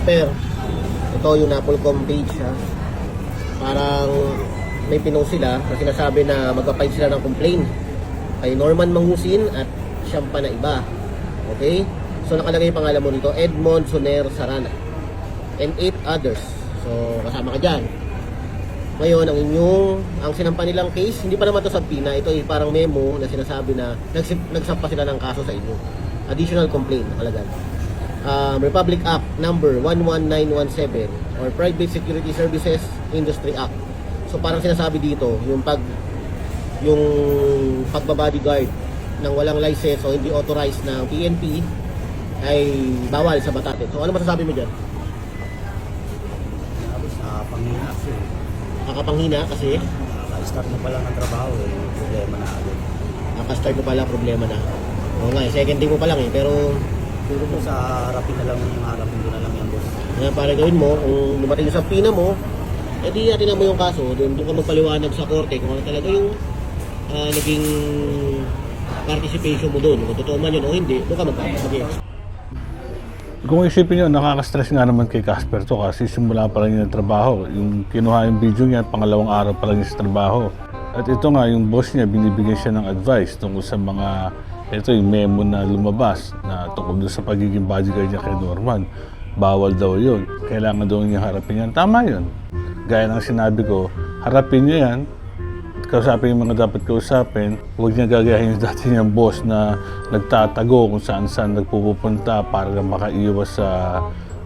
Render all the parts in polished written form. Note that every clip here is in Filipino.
Casper, ito yung Napolcom page ha. Parang may pinost sila kasi sinasabi na magpa-file sila ng complaint kay Norman Mangusin at siyam pa na iba. Okay? So nakalagay yung pangalan mo dito, Edmond Soner Sarana and 8 others. So kasama ka dyan. Ngayon, ang sinampa nilang case, hindi pa naman ito subpoena, ito ay parang memo na sinasabi na nagsampa sila ng kaso sa inyo. Additional complaint nakalagay. Republic Act number 11917 or Private Security Services Industry Act. So parang sinasabi dito, yung pagbabodyguard ng walang license o hindi authorized ng PNP ay bawal sa Batate. So ano masasabi mo dyan? Panghina kasi. Nakapanghina kasi Start mo pa lang ng trabaho problema na agad. nakastart mo pala, problema na. Oo nga, second day mo pa lang pero Puro mo sa harapin na lang yung harapin ko na lang yan, boss. para gawin mo, kung dumating sa pina mo, edi atin mo yung kaso, doon ka magpaliwanag sa korte kung ano talaga yung naging participation mo doon. Kung totoo man yun o hindi, doon ka mag-explain. Kung isipin nyo, nakaka-stress nga naman kay Casper to kasi simula pa lang yung trabaho. Yung kinuha yung video niya, pangalawang araw pa lang yung sa trabaho. At ito nga, yung boss niya, binibigyan siya ng advice tungkol sa mga, ito yung memo na lumabas na tungkol sa pagiging bodyguard niya kay Norman. Bawal daw yun. Kailangan daw niya harapin yan. Tama yun. Gaya ng sinabi ko, harapin niya yan. Kausapin yung mga dapat kausapin. Huwag niya gagayahin yung dati niyang boss na nagtatago kung saan-saan nagpupunta para makaiwas sa,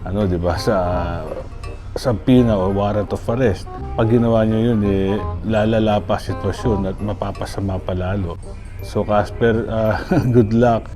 di ba, sa pina o warrant of arrest. Pag ginawa niya yun, lalala pa sitwasyon at mapapasama pa lalo. So Casper, good luck.